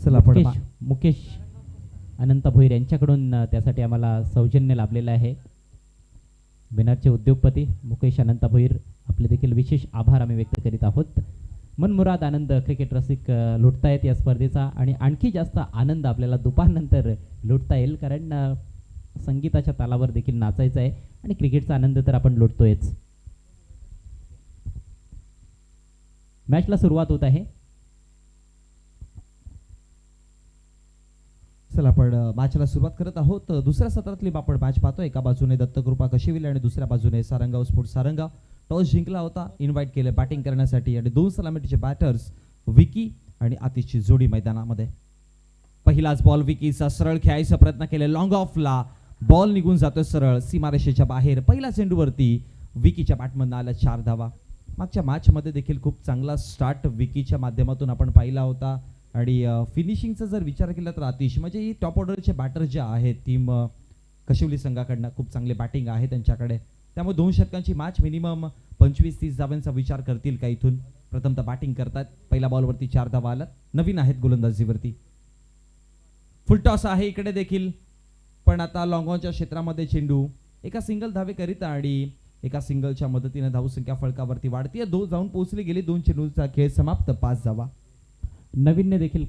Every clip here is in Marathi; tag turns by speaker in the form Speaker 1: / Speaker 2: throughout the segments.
Speaker 1: चला आपण
Speaker 2: मुकेश अनंत भोईर यांच्याकडून त्यासाठी आम्हाला सौजन्य लाभलेलं आहे. विनरचे उद्योगपती मुकेश अनंत भोईर आपले देखील विशेष आभार आम्ही व्यक्त करीत आहोत. मनमुराद आनंद क्रिकेट रसिक लुटतायत या स्पर्धेचा आणि आणखी जास्त आनंद आपल्याला दुपारनंतर लुटता येईल, कारण संगीताच्या तालावर देखील नाचायचं आहे आणि क्रिकेटचा आनंद तर आपण लुटतोयच. मॅचला सुरुवात होत आहे.
Speaker 1: चला आपण मॅचला सुरुवात करत आहोत. दुसऱ्या सत्रातली आपण मॅच पाहतो. एका बाजूने दत्तकृपा कशिविले आणि दुसऱ्या बाजूने सारंगाव स्पोर्ट्स सारंगाव. टॉस जिंकला होता, इन्व्हाइट केले बॅटिंग करण्यासाठी आणि दोन सलामीचे बॅटर्स विकी आणि आतिशची जोडी मैदानामध्ये. पहिलाच बॉल विकीचा सरळ खेळायचा प्रयत्न केले, लॉंग ऑफला बॉल निघून जातोय सरळ सीमारेषेच्या बाहेर. पहिल्या चेंडूवरती विकीच्या बॅटमधून आल्या 4 धावा. मागच्या मॅचमध्ये देखील खूप चांगला स्टार्ट विकीच्या माध्यमातून आपण पाहिला होता आणि फिनिशिंगचा जर विचार केला तर आतिश म्हणजे ही टॉप ऑर्डरचे बॅटर जे आहेत टीम कशिवली संघाकडनं खूप चांगले बॅटिंग आहे त्यांच्याकडे. त्यामुळे 2 षटकांची मॅच मिनिमम 25-30 धावांचा विचार करतील का इथून. प्रथमतः बॅटिंग करतात. पहिल्या बॉलवरती 4 धावा आल्या, नवीन आहेत गोलंदाजीवरती. फुल टॉस आहे इकडे देखील, पण आता लॉंगॉनच्या क्षेत्रामध्ये चेंडू एका सिंगल धावेकरिता आणि एका सिंगलच्या मदतीने धावसंख्या फळकावरती वाढतीये. जाऊन पोहोचली गेली. 2 चेंडूचा खेळ समाप्त, 5 धावा.
Speaker 2: नवीनने देखील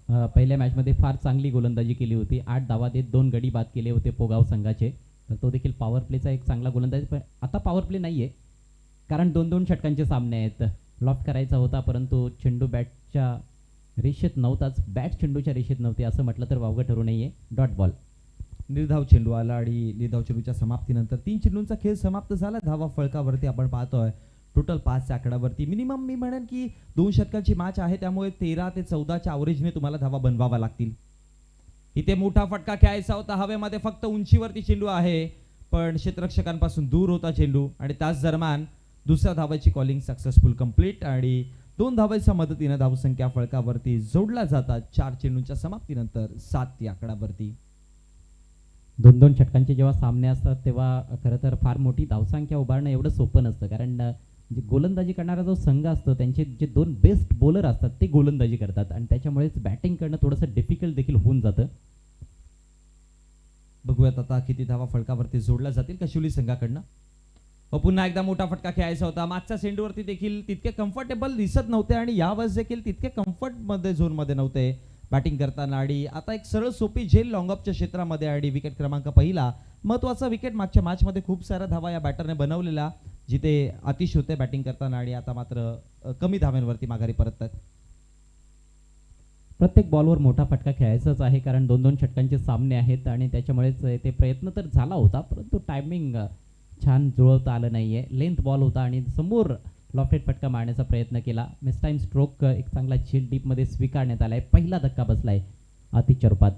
Speaker 2: पहिल्या मॅचमध्ये फार चांगली गोलंदाजी केली होती. 8 धावा देत 2 गडी बाद केले होते पोगाव संघाचे. तर तो देखील पॉवर प्लेचा एक चांगला गोलंदाज. पण आता पॉवर प्ले नाहीये, कारण 2-2 षटकांचे सामने आहेत. लॉफ्ट करायचा होता, परंतु चेंडू बॅटच्या रेषेत नव्हताच. बॅट चेंडूच्या रेषेत नव्हती असं म्हटलं तर वावगं ठरू नये. Dot ball.
Speaker 1: निर्धाव चेंडू आला आणि निर्धाव चेंडूच्या समाप्तीनंतर 3 चेंडूंचा खेळ समाप्त झाला. धावा फळकावरती आपण पाहतोय टोटल 5 आकड्यावरती. मिनिमम मी म्हणेन की 2 षटकांची मॅच आहे, त्यामुळे 13 ते 14च्या ॲव्हरेजने तुम्हाला धावा बनवावा लागतील. इथे मोठा फटका खेळायचा होता हवेमध्ये, फक्त उंचीवरती चेंडू आहे पण क्षेत्ररक्षकांपासून दूर होता चेंडू आणि त्याच दरम्यान दुसऱ्या धावाची कॉलिंग सक्सेसफुल कंप्लीट आणि 2 धावांच्या मदतीने धावसंख्या फळकावरती जोडला जातात. 4 चेंडूंच्या समाप्तीनंतर 7 या आकड्यावरती.
Speaker 2: 2-2 षटकांचे जेव्हा सामने असतात तेव्हा खरं तर फार मोठी धावसंख्या उभारणं एवढं सोपं नसतं, कारण जे गोलंदाजी करणारा जो संघ असतो त्यांचे जे 2 बेस्ट बॉलर असतात ते गोलंदाजी करतात आणि त्याच्यामुळेच बॅटिंग करणं थोडंसं डिफिकल्ट देखील होऊन जातं.
Speaker 1: बघूयात आता किती धावा फळकावरती जोडल्या जातील कशिवली संघाकडनं. पुन्हा एकदा मोठा फटका खेळायचा होता. मागच्या चेंडूवरती देखील तितके कम्फर्टेबल दिसत नव्हते आणि यावेळेस देखील तितके कम्फर्ट मध्ये झोन मध्ये नव्हते बॅटिंग करताना. आणि आता एक सरळ सोपी झेल लॉंग ऑफच्या क्षेत्रामध्ये आणि विकेट क्रमांक पहिला महत्वाचा विकेट मागच्या मॅचमध्ये खूप साऱ्या धावा या बॅटरने बनवलेला, जिथे आतिश होते बॅटिंग करताना आणि आता मात्र कमी धाव्यांवरती माघारी परततात.
Speaker 2: प्रत्येक बॉलवर मोठा फटका खेळायचाच आहे, कारण 2-2 षटकांचे सामने आहेत आणि त्याच्यामुळेच ते प्रयत्न तर झाला होता, परंतु टायमिंग छान जुळवता आलं नाहीये. लेंथ बॉल होता आणि समोर लॉफ्टेड फटका मारण्याचा प्रयत्न केला. मिस टाइम स्ट्रोक एक चांगला झेल डीपमध्ये स्वीकारण्यात आलाय. पहिला धक्का बसलाय आतिशच्या रूपात.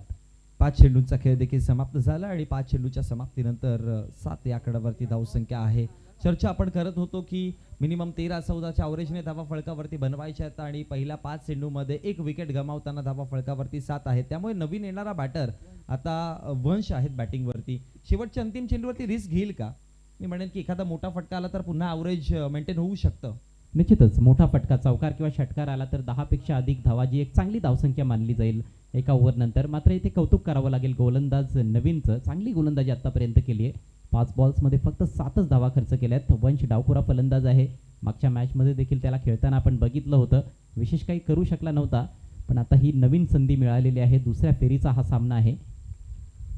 Speaker 1: 5 चेंडूंचा खेळ देखील समाप्त झाला आणि 5 चेंडूच्या समाप्तीनंतर 7 या आकड्यावरती धावसंख्या आहे. चर्चा आपण करत होतो की मिनिमम 13-14च्या ॲव्हरेजने धावा फळकावरती बनवायच्या आहेत आणि पहिल्या 5 चेंडूमध्ये 1 विकेट गमावताना धावा फळकावरती 7 आहेत. त्यामुळे नवीन येणारा बॅटर आता वंश आहेत बॅटिंगवरती. शेवटच्या अंतिम चेंडूवरती रिस्क घेईल का? मी म्हणेन की एखादा मोठा फटका आला तर पुन्हा ॲव्हरेज मेंटेन होऊ शकतं.
Speaker 2: निश्चितच मोठा फटका चौकार किंवा षटकार आला तर 10 पेक्षा अधिक धावा, जी एक चांगली धावसंख्या मानली जाईल एका ओव्हर नंतर. मात्र इथे कौतुक करावं लागेल गोलंदाज नवीनचं. चांगली गोलंदाजी आतापर्यंत केली आहे. 5 बॉल्समध्ये फक्त 7च धावा खर्च केल्यात. वंश डावखुरा फलंदाज आहे. मागच्या मॅचमध्ये देखील त्याला खेळताना आपण बघितलं होतं. विशेष काही करू शकला नव्हता, पण आता ही नवीन संधी मिळालेली आहे. दुसऱ्या फेरीचा हा सामना आहे.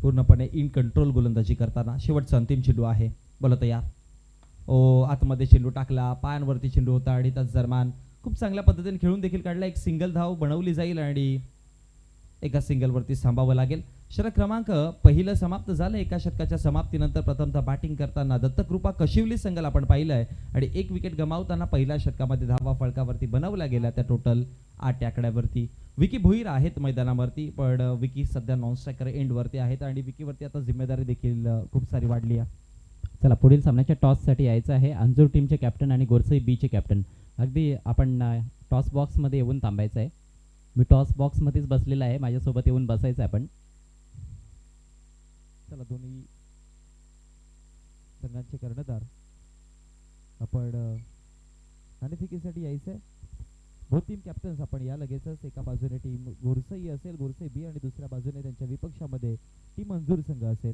Speaker 1: पूर्णपणे इन कंट्रोल गोलंदाजी करताना शेवटचा अंतिम चेंडू आहे. बोला तयार. आतमध्ये चेंडू टाकला, पायांवरती चेंडू होता आणि त्याच दरम्यान खूप चांगल्या पद्धतीने खेळून देखील काढला. एक सिंगल धाव बनवली जाईल आणि एका सिंगलवरती थांबावं लागेल. षटक क्रमांक पहिलं समाप्त झालं. एका षटकाच्या समाप्तीनंतर प्रथमतः बॅटिंग करताना दत्तकृपा कशिवली संघाला आपण पाहिलंय आणि 1 विकेट गमावताना पहिल्या षटकामध्ये धावा फळकावरती बनवल्या गेल्या त्या टोटल 8 आकड्यावरती. विकी भोईर आहेत मैदानावरती, पण विकी सध्या नॉन स्ट्रायकर एंडवरती आहेत आणि विकीवरती आता जिम्मेदारी देखील खूप सारी वाढली आहे.
Speaker 2: चला पुढील सामन्याच्या टॉससाठी यायचं आहे. अंजूर टीमचे कॅप्टन आणि गोरसई बीचे कॅप्टन. अगदी आपण टॉस बॉक्समध्ये येऊन थांबायचं आहे. मी टॉस बॉक्समध्येच बसलेला आहे, माझ्यासोबत येऊन बसायचं आहे आपण.
Speaker 1: चला दोन्ही संघांचे कर्णधार आपण नाणेफेकीसाठी यायचंय. हो टीम कॅप्टन्स आपण या लगेचच. एका बाजूने टीम गोरसई असेल, गोरसई बी, आणि दुसऱ्या बाजूने त्यांच्या विपक्षामध्ये टीम मंजूर संघ असेल.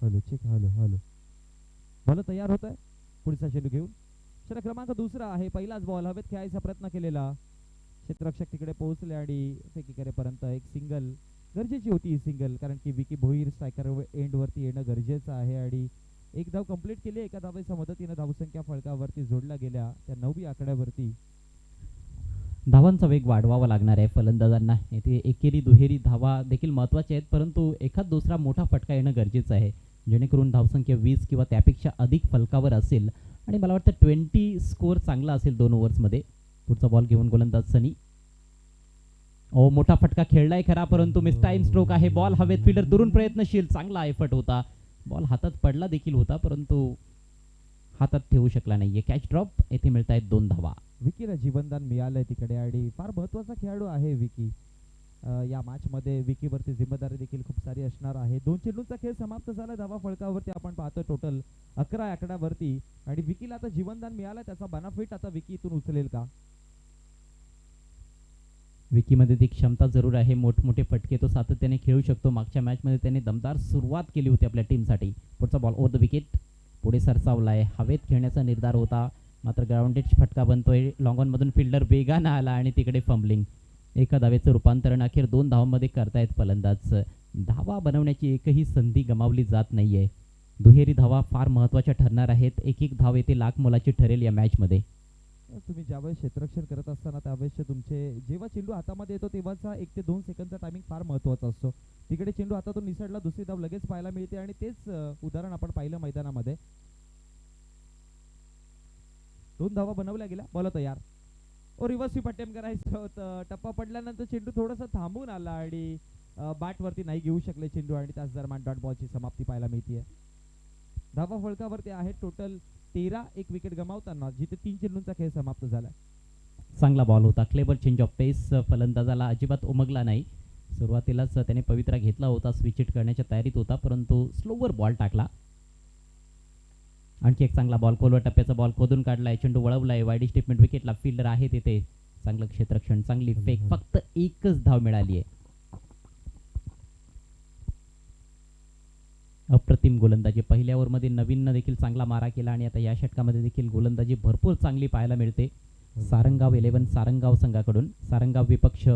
Speaker 1: Hello check, hello hello. Ball तयार होत आहे. पुढचा चेंडू घेऊन षटक क्रमांक दुसरा आहे. पहिलाच बॉल हवेत खेळायचा प्रयत्न केलेला, क्षेत्ररक्षक तिकडे पोहोचले आणि फेकी करेपर्यंत एक सिंगल गरजेची होती. ही सिंगल, कारण की विकी भोईर स्ट्रायकर एंड वरती येणं गरजेचं आहे. आणि एक धाव कंप्लीट केली. एका धावेच्या मदतीने धावसंख्या फलकावरती जोडल्या गेल्या त्या 9वी आकड्यावरती.
Speaker 2: धावांचा वेग वाढवावा लागणार आहे फलंदाजांना. येथे एकेरी दुहेरी धावा देखील महत्त्वाच्या आहेत, परंतु एखाद दुसरा मोठा फटका येणं गरजेचं आहे, जेणेकरून धावसंख्या 20 किंवा त्यापेक्षा अधिक फलकावर असेल. आणि मला वाटतं 20 स्कोअर चांगला असेल 2 ओव्हर्समध्ये. पुढचा बॉल घेऊन गोलंदाज सनी. मोठा फटका खेळलाय खरा, परंतु मिस टाइम स्ट्रोक आहे. बॉल हवेत, फिल्डर दुरून प्रयत्नशील, चांगला एफर्ट होता. बॉल हातात पडला देखील होता, परंतु हातात ठेवू शकला नाहीये. Catch drop. येथे मिळत आहेत 2 धावा.
Speaker 1: विकीला जीवनदान मिळालंय तिकडे आणि फार महत्वाचा खेळाडू आहे विकी. या मॅच मध्ये विकीवरती जिम्मेदारी देखील खूप सारी असणार आहे. 2 चेंडूंचा खेळ समाप्त झाला. धावा फलकावरती आपण पाहतो टोटल 11 आकड्यावरती. आणि विकीला आता जीवनदान मिळालं, त्याचा बेनिफिट आता विकी इथून उचलेल का?
Speaker 2: विकीमध्ये ती क्षमता जरूर आहे. मोठमोठे फटके तो सातत्याने खेळू शकतो. मागच्या मॅचमध्ये त्याने दमदार सुरुवात केली होती आपल्या टीमसाठी. पुढचा बॉल ओव्हर द विकेट. पुढे सरसावलाय. हवेत खेळण्याचा निर्धार होता, मात्र ग्राउंडेड फटका बनतोय. लॉंग ऑन मधून फिल्डर वेगानं आला आणि तिकडे फंबलिंग. एका धावेचं रूपांतरण अखेर 2 धावांमध्ये करतायत फलंदाज. धावा बनवण्याची एकही संधी गमावली जात नाहीये. दुहेरी धावा फार महत्त्वाच्या ठरणार आहेत. एक धाव येथे लाख मोलाची ठरेल या मॅचमध्ये.
Speaker 1: तुम्ही ज्यावेळेस क्षेत्ररक्षण करत असताना त्यावेळेस तुमचे जेव्हा चेंडू हातामध्ये येतो तेव्हाचा 1 ते 2 सेकंदचा टायमिंग फार महत्त्वाचा असतो. तिकडे चेंडू हातातून निसटला, दुसरी धाव लगेच पाहायला मिळते आणि तेच उदाहरण आपण पाहिलं मैदानामध्ये. 2 धावा बनवल्या गेल्या. बॉल तयार. रिव्हर्स स्वीप अटेम्प्ट करायचं होतं. टप्पा पडल्यानंतर चेंडू थोडासा थांबून आला आणि बॅट वरती नाही घेऊ शकले चेंडू, आणि त्याच दरम्यान डॉट बॉलची समाप्ती पाहायला मिळते. धावा फलकावरती आहेत टोटल 13. एक विकेट गमावताना जिथे 3 चेंडूंचा खेळ समाप्त झाला.
Speaker 2: चांगला बॉल होता. क्लेवर चेंज ऑफ पेस. फलंदाजाला अजिबात उमगला नाही. सुरुवातीलाच त्याने पवित्रा घेतला होता, स्विच हिट करण्याच्या तयारीत होता, परंतु स्लोवर बॉल टाकला. आणखी एक चांगला बॉल. खोलवर टप्प्याचा बॉल खोदून काढलाय. चेंडू वळवलाय. वाईड स्टेटमेंट विकेटला. फिल्डर आहे तिथे. चांगलं क्षेत्ररक्षण, चांगली फेक. फक्त एकच धाव मिळाली आहे. अप्रतिम गोलंदाजी. पहिल्या ओव्हरमध्ये नवीननं देखील चांगला मारा केला आणि आता या षटकामध्ये देखील गोलंदाजी भरपूर चांगली पाहायला मिळते. सारंगाव 11 सारंगाव संघाकडून. सारंगाव विपक्ष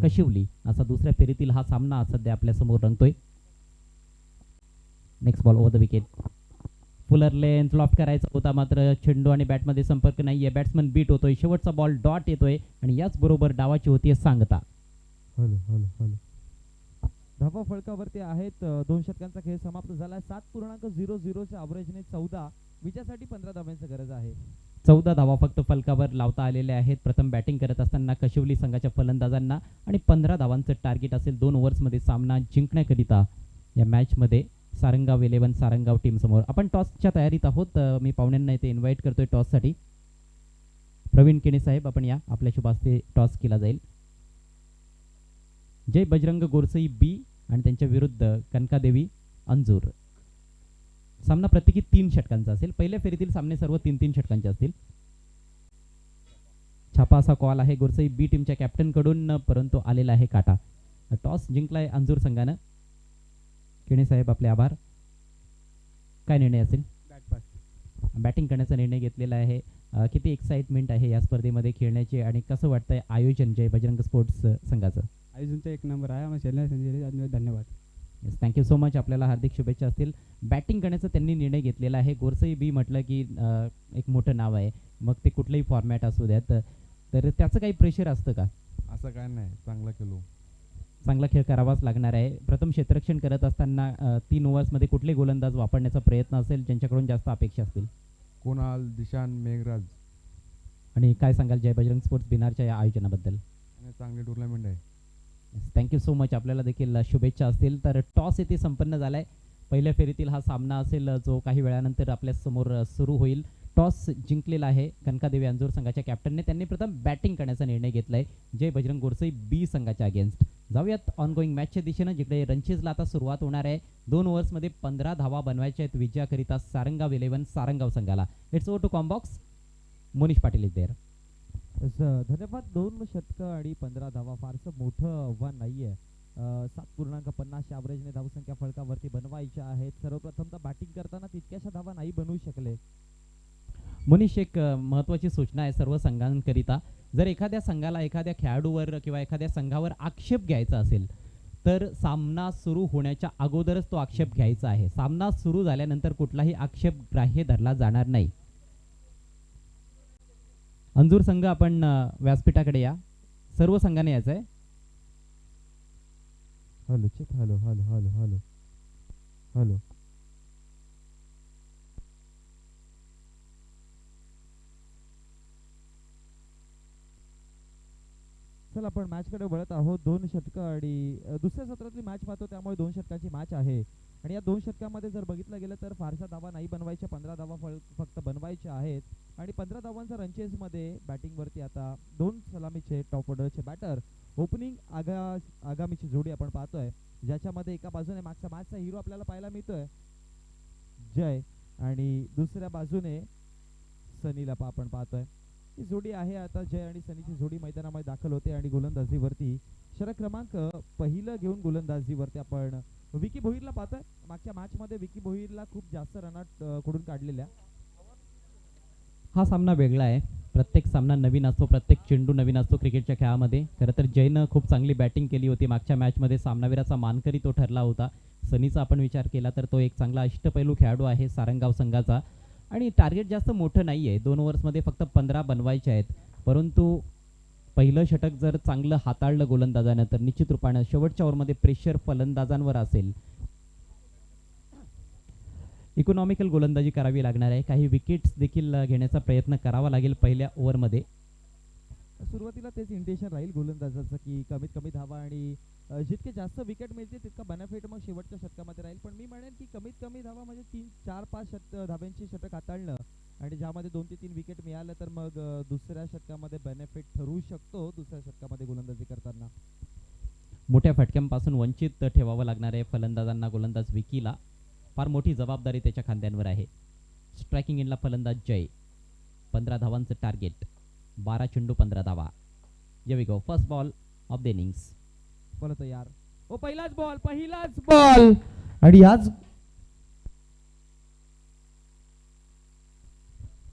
Speaker 2: कशिवली असा दुसऱ्या फेरीतील हा सामना सध्या आपल्या समोर रंगतोय. Next ball over the wicket. Fuller length loft करायचा होता, मात्र चेंडू आणि बॅटमध्ये संपर्क नाहीये. बॅट्समन बीट होतोय. शेवटचा बॉल डॉट येतोय आणि याच बरोबर डावाची होतीये सांगता.
Speaker 1: धावा फलकावरती आहेत. 2 षटकांचा खेळ समाप्त झाला. 7.00च्या अवरेजने 14. विजयासाठी 15 धावांची गरज आहे.
Speaker 2: 14 धावा फक्त फलकावर लावता आलेल्या आहेत प्रथम बॅटिंग करत असताना कशिवली संघाच्या फलंदाजांना, आणि 15 धावांचं टार्गेट असेल 2 ओव्हर्समध्ये सामना जिंकण्याकरिता या मॅचमध्ये सारंगाव 11 सारंगाव टीम समोर. आपण टॉसच्या तयारीत आहोत. मी पाहुण्यांना इथे इन्व्हाइट करतोय टॉससाठी. प्रवीण केणे साहेब आपण या, आपल्या शुभ हस्ते टॉस केला जाईल. जय बजरंग गोरसई बी आणि त्यांच्या विरुद्ध कनकादेवी अंजूर. सामना प्रत्येकी 3 षटकांचा असेल. पहिल्या फेरीतील सामने सर्व 3-3 षटकांचे असतील. छापा असा कॉल आहे गोरसई बी टीमच्या कॅप्टन कडून, परंतु आलेला आहे काटा. टॉस जिंकलाय अंजूर संघानं. केणे साहेब आपले आभार. काय निर्णय असेल? बॅटिंग करण्याचा निर्णय घेतलेला आहे. किती एक्साइटमेंट आहे या स्पर्धेमध्ये खेळण्याची आणि कसं वाटतंय आयोजन जय बजरंग स्पोर्ट्स संघाचं?
Speaker 3: आयोजनचा 1 नंबर आहे. आम्हाला धन्यवाद.
Speaker 2: Yes, thank you so much. आपल्याला हार्दिक शुभेच्छा असतील. बॅटिंग करण्याचा त्यांनी निर्णय घेतलेला आहे. गोरसई बी म्हटलं की एक मोठं नाव आहे, मग ते कुठलंही फॉर्मॅट असू द्यात, तर त्याचं काही प्रेशर असतं का?
Speaker 4: असं काय नाही,
Speaker 2: चांगला खेळ करावाच लागणार आहे. प्रथम क्षेत्ररक्षण करत असताना 3 ओव्हर्समध्ये कुठले गोलंदाज वापरण्याचा प्रयत्न असेल ज्यांच्याकडून जास्त अपेक्षा असतील?
Speaker 4: कुणाल, दिशान, मेघराज.
Speaker 2: आणि काय सांगाल जय बजरंग स्पोर्ट्स बिनारच्या या आयोजनाबद्दल?
Speaker 4: चांगली टुर्नामेंट आहे.
Speaker 2: Thank you so much. आपल्याला देखील शुभेच्छा असतील. तर टॉस येथे संपन्न झालाय. पहिल्या फेरीतील हा सामना असेल जो काही वेळानंतर आपल्या समोर सुरू होईल. टॉस जिंकलेला आहे कनकादेवी अंजूर संघाच्या कॅप्टनने. त्यांनी प्रथम बॅटिंग करण्याचा निर्णय घेतलाय जय बजरंग गोरसई बी संघाच्या अगेन्स्ट. जाऊयात ऑनगोईंग मॅचच्या दिशेनं, जिकडे रनचेजला आता सुरुवात होणार आहे. 2 ओव्हर्समध्ये 15 धावा बनवायच्या आहेत विजयाकरिता सारंगाव 11 सारंगाव संघाला. It's over to combox. Monish Patil is there.
Speaker 1: धन्यवाद. 2 षटकं आणि 15 धावा फारसं मोठं आव्हान नाहीये. 7.50 ॲव्हरेजने धावसंख्या फलकावरती बनवायच्या आहेत. सर्वप्रथमतः बॅटिंग करताना तितक्याशा धावा नाही बनवू शकले.
Speaker 2: मोनिश, एक महत्त्वाची सूचना आहे सर्व संघांकरिता. जर एखाद्या संघाला एखाद्या खेळाडूवर किंवा एखाद्या संघावर आक्षेप घ्यायचा असेल तर सामना सुरू होण्याच्या अगोदरच तो आक्षेप घ्यायचा आहे. सामना सुरू झाल्यानंतर कुठलाही आक्षेप ग्राह्य धरला जाणार नाही. अंजूर संघ, आपण व्यासपीठाकडे या. सर्व संघाने यायचं आहे.
Speaker 4: Hello check. Hello hello hello hello hello.
Speaker 1: चल आपण मॅचकडे वळत आहोत. 2 षटकं आणि दुसऱ्या सत्रातली मॅच पाहतो, त्यामुळे 2 षटकांची मॅच आहे. आणि या 2 षटकांमध्ये जर बघितलं गेलं तर फारशा धावा नाही बनवायच्या. 15 धावा फक्त बनवायच्या आहेत. आणि 15 धावांचा रनचेसमध्ये बॅटिंगवरती आता 2 सलामीचे टॉप ऑर्डरचे बॅटर. ओपनिंग आगामीची जोडी आपण पाहतोय, ज्याच्यामध्ये एका बाजूने मागचा मॅचचा हिरो आपल्याला पाहायला मिळतोय जय, आणि दुसऱ्या बाजूने सनीला आपण पाहतोय. ही जोडी आहे. आता जय आणि सनीची जोडी मैदानामध्ये दाखल होते आणि गोलंदाजीवरती षटक क्रमांक पहिलं घेऊन गोलंदाजीवरती आपण विकी भोईरला पाहतोय. मागच्या मॅच मध्ये विकी भोईरला खूप जास्त रनआउट कडून काढलेल्या.
Speaker 2: हा सामना वेगळा आहे. प्रत्येक सामना नवीन असतो, प्रत्येक चेंडू नवीन असतो क्रिकेटच्या खेळामध्ये. खरं तर जयनं खूप चांगली बॅटिंग केली होती मागच्या मॅचमध्ये. सामनावीराचा मानकरी तो ठरला होता. सनीचा आपण विचार केला तर तो एक चांगला अष्टपैलू खेळाडू आहे सारंगाव संघाचा. आणि टार्गेट जास्त मोठं नाही आहे. 2 ओव्हर्समध्ये फक्त 15 बनवायचे आहेत. परंतु पहिलं षटक जर चांगलं हाताळलं गोलंदाजानं तर निश्चित रूपानं शेवटच्या ओव्हरमध्ये प्रेशर फलंदाजांवर असेल. इकॉनॉमिकल गोलंदाजी करावी लागणार आहे. काही विकेट्स देखील घेण्याचा प्रयत्न करावा लागेल पहिल्या ओव्हरमध्ये.
Speaker 1: सुरुवातीला तेच इंटेन्शन राहील गोलंदाजाचं की कमीत कमी धावा आणि जितके जास्त विकेट मिळतील तितका बेनिफिट मग शेवटच्या षटकामध्ये राहील. पण मी म्हणेन की कमीत कमी धावा म्हणजे 3-4-5 धाव्यांची षटक हाताळणं आणि ज्यामध्ये 2 ते 3 विकेट मिळालं तर मग दुसऱ्या षटकामध्ये बेनिफिट ठरू शकतो. दुसऱ्या षटकामध्ये गोलंदाजी करताना
Speaker 2: मोठ्या फटक्यांपासून वंचित ठेवावं लागणार आहे फलंदाजांना. गोलंदाज विकीला फार मोठी जबाबदारी त्याच्या खांद्यांवर आहे. स्ट्रायकिंग एंडला फलंदाज जय. 15 धावांचं टार्गेट. 12 चेंडू 15 धावा. Here we go. First ball of the innings.
Speaker 1: बोला तयार. ओ पहिलाच बॉल आणि आज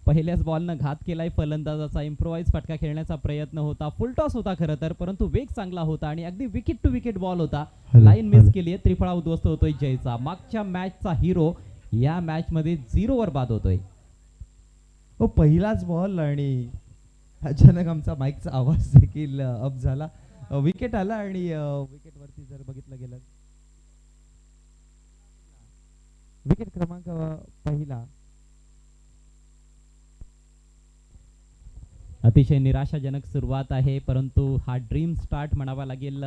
Speaker 2: पहिल्याच बॉलनं घात केलाय फलंदाजाचा. इम्प्रोवाइज फटका खेळण्याचा प्रयत्न होता. फुल टॉस होता खरं तर, परंतु वेग चांगला होता आणि अगदी विकेट टू विकेट बॉल होता. लाईन मिस केली आहे. त्रिफळा उद्ध्वस्त होतोय जयचा. मागच्या मॅचचा हिरो या मॅच मध्ये 0 वर बाद होतोय.
Speaker 1: ओ पहिलाच बॉल आणि अचानक आमचा माईकचा आवाज देखील अप झाला. विकेट आला आणि विकेट वरती जर बघितलं गेलं विकेट क्रमांक पहिला.
Speaker 2: अतिशय निराशाजनक सुरुवात आहे, परंतु हा ड्रीम स्टार्ट म्हणावा लागेल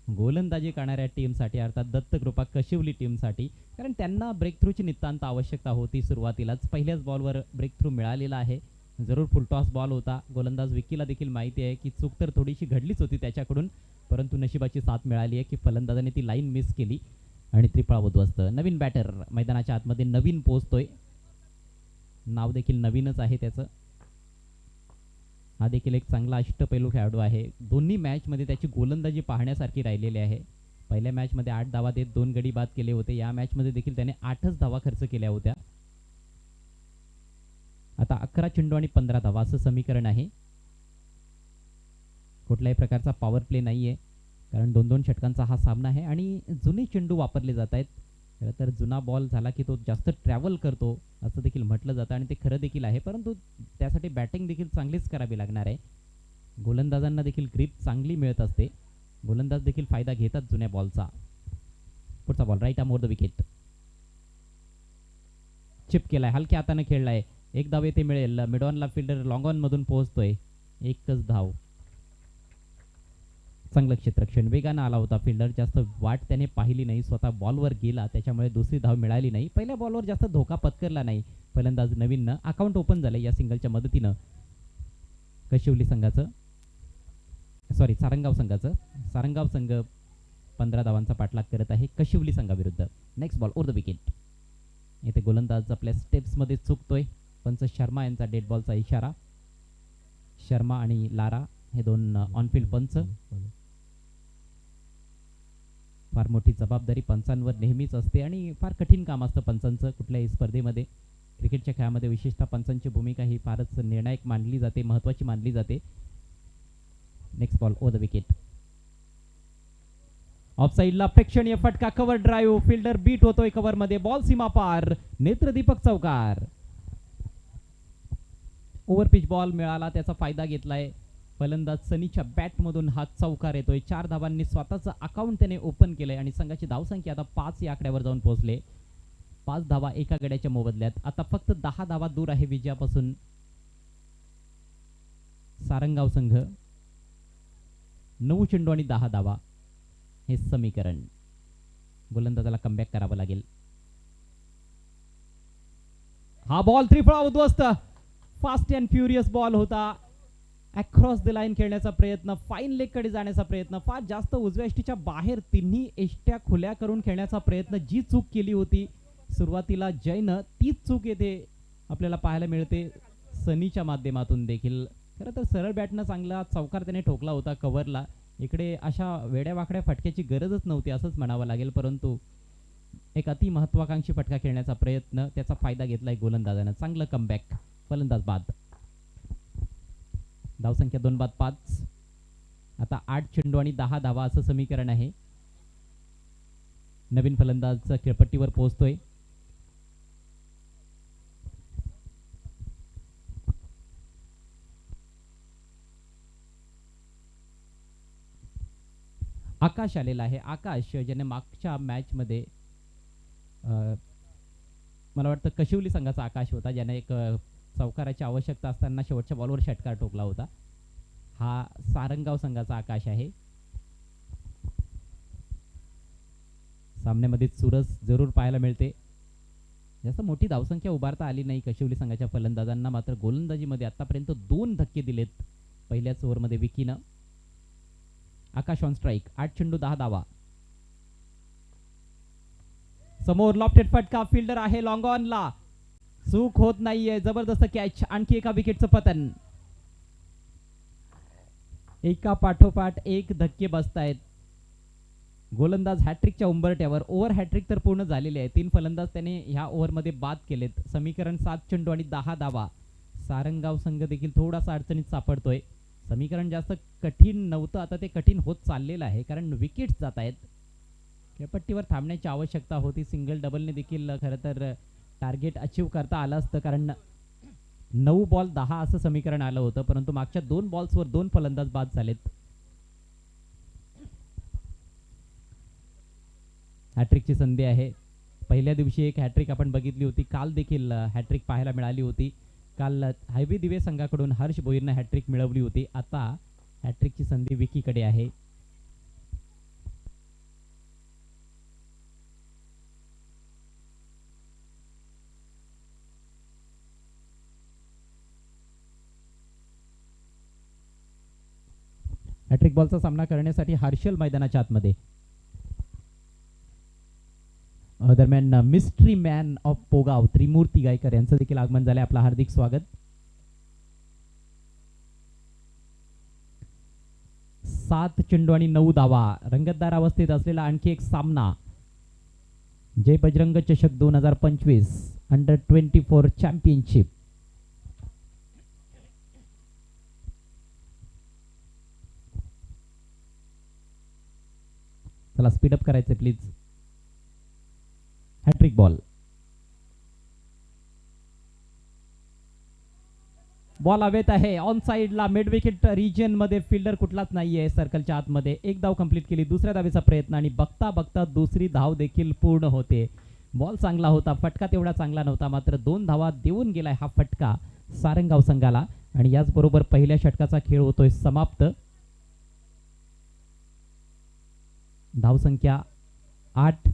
Speaker 2: गोलंदाजी करणाऱ्या टीमसाठी, अर्थात दत्तकृपा कशिवली टीमसाठी. कारण त्यांना ब्रेक थ्रूची नितांत आवश्यकता होती. सुरुवातीलाच पहिल्याच बॉलवर ब्रेक थ्रू मिळालेला आहे. जरूर फुलटॉस बॉल होता. गोलंदाज विकीला देखील माहिती आहे की चूक तर थोडीशी घडलीच होती त्याच्याकडून, परंतु नशिबाची साथ मिळाली आहे की फलंदाजाने ती लाईन मिस केली आणि त्रिफळा उद्ध्वस्त. नवीन बॅटर मैदानाच्या आतमध्ये नवीन पोहोचतोय. नाव देखील नवीनच आहे त्याचं. हा देखील एक चांगला अष्टपैलू खेळाडू आहे. दोन्ही मॅचमध्ये त्याची गोलंदाजी पाहण्यासारखी राहिलेली आहे. पहिल्या मॅचमध्ये 8 धावा देत 2 गडी बाद केले होते. या मॅचमध्ये देखील त्याने 8च धावा खर्च केल्या होत्या. आता 11 चेंडू आणि 15 धावा असं समीकरण आहे. कुठल्याही प्रकारचा पॉवर प्ले नाहीये, कारण 2-2 षटकांचा हा सामना आहे आणि जुने चेंडू वापरले जात आहेत. खरं तर जुना बॉल झाला की तो जास्त ट्रॅव्हल करतो असं देखील म्हटलं जातं आणि ते खरं देखील आहे, परंतु त्यासाठी बॅटिंग देखील चांगलीच करावी लागणार आहे. गोलंदाजांना देखील ग्रिप चांगली मिळत असते. गोलंदाज देखील फायदा घेतात जुन्या बॉलचा. पुढचा ball right arm over the wicket. Chip केलाय, हलक्या हाताने खेळलाय. एक धाव येथे मिळेल. मिडॉनला फिल्डर लॉंग ऑन मधून पोहोचतोय. एकच धाव. चांगलं क्षेत्ररक्षण. वेगानं आला होता फिल्डर. जास्त वाट त्याने पाहिली नाही. स्वतः बॉलवर गेला, त्याच्यामुळे दुसरी धाव मिळाली नाही. पहिल्या बॉलवर जास्त धोका पत्करला नाही फलंदाज नवीननं. अकाउंट ओपन झालं या सिंगलच्या मदतीनं कशिवली संघाचं, सॉरी सारंगाव संघाचं. सारंगाव संघ 15 धावांचा पाठलाग करत आहे कशिवली संघाविरुद्ध. Next ball over the wicket. इथे गोलंदाज आपल्या स्टेप्समध्ये चुकतोय. पंच शर्मा यांचा डेड बॉलचा इशारा. शर्मा आणि लारा हे दोन ऑनफिल्ड पंच. फार मोठी जबाबदारी पंचांवर नेहमीच असते आणि फार कठीण काम असतं पंचांचं कुठल्याही स्पर्धेमध्ये. क्रिकेटच्या खेळामध्ये विशेषतः पंचांची भूमिका ही फारच निर्णायक मानली जाते, महत्त्वाची मानली जाते. Next ball over the wicket. Of साइडला प्रेक्षणीय फटका. Cover drive. फिल्डर बीट होतोय कव्हर मध्ये. बॉल सीमा पार. नेत्रदीपक चौकार. ओव्हरपिच बॉल मिळाला, त्याचा फायदा घेतलाय फलंदाज सनीच्या बॅट मधून. हा चौकार येतोय. 4 धावांनी स्वतःचं अकाउंट त्याने ओपन केलंय आणि संघाची धावसंख्या आता 5 या आकड्यावर जाऊन पोहोचले. 5 धावा एका गड्याच्या मोबदल्यात. आता फक्त 10 धावा दूर आहे विजयापासून सारंगाव संघ. 9 चेंडू आणि 10 धावा हे समीकरण. गोलंदाजाला कमबॅक करावं लागेल. हा बॉल त्रिफळा उद्ध्वस्त. फास्ट अँड फ्युरियस बॉल होता. अक्रॉस द लाईन खेळण्याचा प्रयत्न, फाईन लेग कडे जाण्याचा प्रयत्न, फार जास्त उजव्या एष्टीच्या बाहेर तिन्ही एष्ट्या खुल्या करून खेळण्याचा प्रयत्न. जी चूक केली होती सुरुवातीला जयनं, तीच चूक येथे आपल्याला पाहायला मिळते सनीच्या माध्यमातून देखील. खरं तर सरळ बॅटनं चांगला चौकार त्याने ठोकला होता कव्हरला. इकडे अशा वेड्या वाकड्या फटक्याची गरजच नव्हती असंच म्हणावं लागेल, परंतु एक अति महत्वाकांक्षी फटका खेळण्याचा प्रयत्न, त्याचा फायदा घेतलाय गोलंदाजानं. चांगलं कमबॅक. फलंदाज बाद. धावसंख्या 2 बाद 5. आता 8 चेंडू आणि 10 धावा असं समीकरण आहे. नवीन फलंदाज खेळपट्टीवर पोहोचतोय. आकाश आलेला आहे. आकाश ज्याने मागच्या मॅच मध्ये मला वाटतं कशिवली संघाचा आकाश होता, ज्याने एक चौकाराची आवश्यकता असताना शेवटच्या बॉलवर षटकार ठोकला होता. हा सारंगाव संघाचा आकाश आहे. सामन्यामध्ये चुरस जरूर पाहायला मिळते. जास्त मोठी धावसंख्या उभारता आली नाही कशिवली संघाच्या फलंदाजांना, मात्र गोलंदाजीमध्ये आतापर्यंत 2 धक्के दिलेत पहिल्याच ओव्हरमध्ये विकीनं. आकाश ऑन स्ट्राईक. 8 चेंडू 10 धावा. समोर लॉफ्टेड फटका. फिल्डर आहे लॉंग ऑनला. चूक होत नाहीये. जबरदस्त कॅच. आणखी एका विकेटचं पतन. एका पाठोपाठ एक धक्के बसतायत. गोलंदाज हॅट्रिकच्या उंबरट्यावर. ओव्हर हॅट्रिक तर पूर्ण झालेली आहे. 3 फलंदाज त्याने ह्या ओव्हरमध्ये बाद केलेत. समीकरण 7 चेंडू आणि 10 धावा. सारंगाव संघ देखील थोडासा अडचणीत सापडतोय. समीकरण जास्त कठीण नव्हतं, आता ते कठीण होत चाललेलं आहे कारण विकेट्स जात आहेत. खेळपट्टीवर थांबण्याची आवश्यकता होती. सिंगल डबलने देखील खरं तर टार्गेट अचीव करता आलं असतं, कारण 9 बॉल 10 असं समीकरण आलं होतं, परंतु मागच्या 2 बॉल्सवर 2 फलंदाज बाद झालेत. हॅट्रिकची संधी आहे. पहिल्या दिवशी एक हॅट्रिक आपण बघितली होती. काल देखील हॅट्रिक पाहायला मिळाली होती. काल हायवे दिवे संघाकडून हर्ष भोईरनं हॅट्रिक मिळवली होती. आता हॅट्रिकची संधी विकीकडे आहे. हॅट्रिक बॉलचा सामना करण्यासाठी हर्षल मैदानाच्या आतमध्ये. दरम्यान मिस्ट्री मॅन ऑफ पोगाव त्रिमूर्ती गायकर यांचं देखील आगमन झालंय. आपलं हार्दिक स्वागत. 7 चेंडू आणि 9 धावा. रंगतदार अवस्थेत असलेला आणखी एक सामना. जय बजरंग चषक 2025 अंडर 24 चॅम्पियनशिप. चला स्पीडअप करायचं प्लीज. Hat trick ball. बॉल हवेत आहे. ऑन साइडला मिड विकेट रिजन मध्ये. फिल्डर कुठलाच नाहीये सर्कलच्या आतमध्ये. एक धाव कंप्लीट केली. दुसऱ्या धावेचा प्रयत्न आणि बघता बघता दुसरी धाव देखील पूर्ण होते. बॉल चांगला होता, फटका तेवढा चांगला नव्हता, मात्र 2 धावा देऊन गेलाय हा फटका सारंगाव संघाला आणि याचबरोबर पहिल्या षटकाचा खेळ होतोय समाप्त. धावसंख्या 8.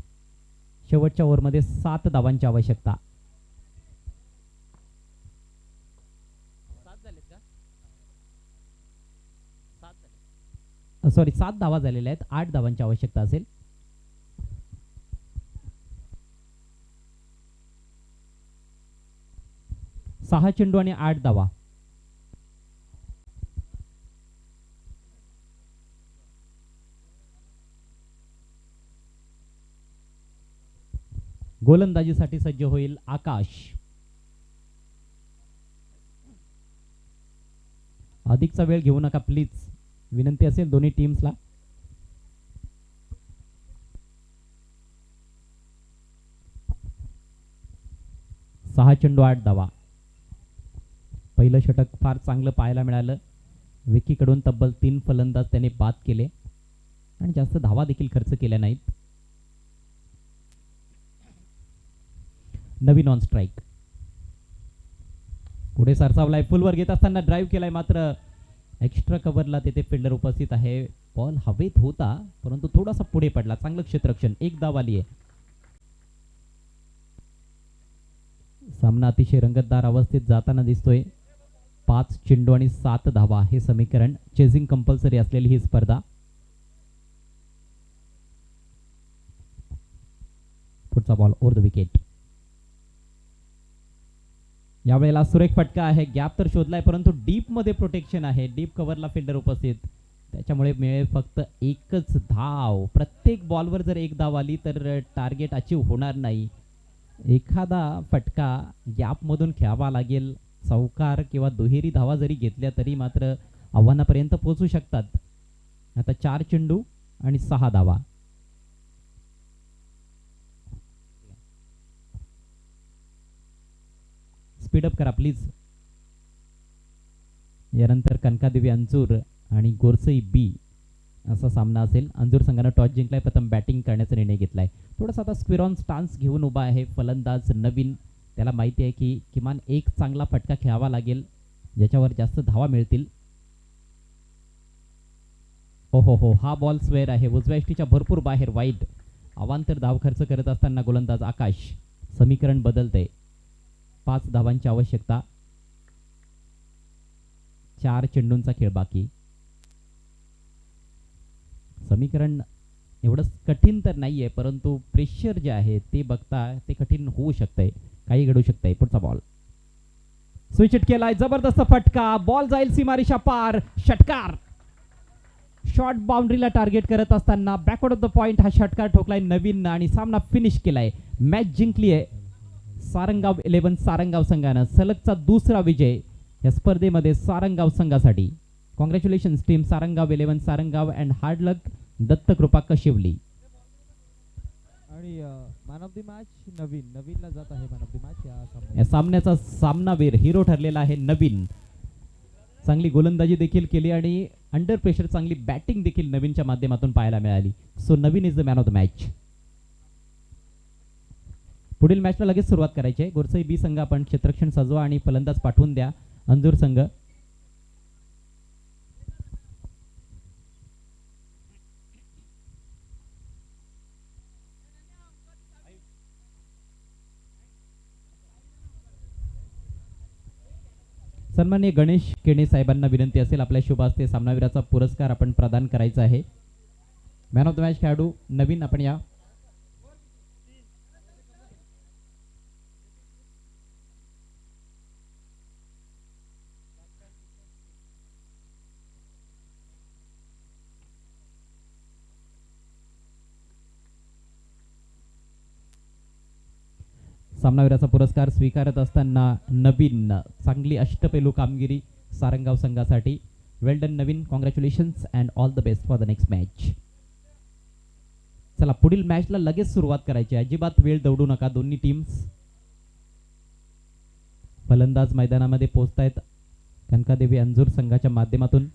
Speaker 2: शेवटच्या ओव्हरमध्ये 7 धावांची आवश्यकता. सॉरी 7 धावा झालेल्या आहेत, 8 धावांची आवश्यकता असेल. सहा चेंडू आणि 8 धावा. गोलंदाजीसाठी सज्ज होईल आकाश. अधिकचा वेळ घेऊ नका प्लीज, विनंती असेल दोन्ही टीम्सला. सहा चेंडू 8 धावा. पहिलं षटक फार चांगलं पाहायला मिळालं. विकीकडून तब्बल 3 फलंदाज त्याने बाद केले आणि जास्त धावा देखील खर्च केल्या नाहीत. नवीन ऑन स्ट्राईक. पुढे सरसावलाय, फुलवर घेत असताना ड्राईव्ह केलाय, मात्र एक्स्ट्रा कव्हरला तेथे फिल्डर उपस्थित आहे. बॉल हवेत होता परंतु थोडासा पुढे पडला. चांगलं क्षेत्ररक्षण, एक धाव आली आहे. सामना अतिशय रंगतदार अवस्थेत जाताना दिसतोय. 5 चेंडू आणि 7 धावा हे समीकरण. चेझिंग कंपल्सरी असलेली ही स्पर्धा. पुढचा बॉल ओव्हर द विकेट. यावेळेला सुरेख फटका आहे. गॅप तर शोधलाय परंतु डीप मध्ये प्रोटेक्शन आहे. डीप कव्हरला फिल्डर उपस्थित, त्याच्यामुळे मिळेल फक्त एकच धाव. प्रत्येक बॉलवर जर एक धाव आली तर टार्गेट अचीव होणार नाही. एखादा फटका गॅपमधून खेळावा लागेल. चौकार किंवा दुहेरी धावा जरी घेतल्या तरी मात्र आव्हानापर्यंत पोहोचू शकतात. आता 4 चेंडू आणि 6 धावा. स्पीडअप करा प्लीज. यानंतर कनकादेवी अंजूर आणि गोरसई बी असा सामना असेल. अंजूर संघानं टॉस जिंकलाय, प्रथम बॅटिंग करण्याचा निर्णय घेतलाय. थोडासा आता स्क्वेरॉन स्टान्स घेऊन उभा आहे फलंदाज नवीन. त्याला माहिती आहे की किमान एक चांगला फटका खेळावा लागेल ज्याच्यावर जास्त धावा मिळतील. हो, हा बॉल स्वेअर आहे. उजव्या इष्टीच्या भरपूर बाहेर, वाईड. अवांतर धाव खर्च करत असताना गोलंदाज आकाश. समीकरण बदलते. 5 धावांची आवश्यकता. 4 चेंडूंचा खेळ बाकी. समीकरण एवढं कठीण तर नाहीये परंतु प्रेशर जे आहे ते बघता ते कठीण होऊ शकतंय, काही घडू शकतंय. पुढचा बॉल स्विच हिट केलाय, जबरदस्त फटका. बॉल जाईल सीमारेषा पार. षटकार. शॉर्ट बाउंड्रीला टार्गेट करत असताना बॅकवर्ड ऑफ द पॉइंट हा षटकार ठोकलाय नवीन आणि सामना फिनिश केलाय. मॅच जिंकली आहे सारंगाव 11 सारंगाव संघानं. सलगचा दुसरा विजय या स्पर्धेमध्ये सारंगाव संघासाठी. Congratulation team Sarangaon 11 Sarangaon and hard लक दत्तकृपा कशिवली.
Speaker 4: आणि मॅन ऑफ द मॅच नवीनला जात आहे मॅन ऑफ द मॅच
Speaker 2: या सामन्याचा सामनावीर हिरो ठरलेला आहे नवीन. चांगली गोलंदाजी देखील केली आणि अंडर प्रेशर चांगली बॅटिंग देखील नवीनच्या माध्यमातून पाहायला मिळाली. So Naveen is the man of the match. पुढील मॅचला लगेच सुरुवात करायची आहे. गोरसई बी संघ आपण क्षेत्ररक्षण सजवा आणि फलंदाज पाठवून द्या. अंजूर संघ सन्माननीय गणेश केणे साहेबांना विनंती असेल आपल्या शुभ हस्ते सामनावीराचा पुरस्कार आपण प्रदान करायचा आहे. मॅन ऑफ द मॅच खेळाडू नवीन आपण या. सामनावीराचा पुरस्कार स्वीकारत असताना नवीन चांगली अष्टपैलू कामगिरी सारंगाव संघासाठी. Well done Naveen, congratulations and all the best for the next match. चला पुढील मॅचला लगेच सुरुवात करायची. अजिबात वेळ दौडू नका. दोन्ही टीम्स फलंदाज मैदानामध्ये पोहोचतायत. कनकादेवी अंजूर संघाच्या माध्यमातून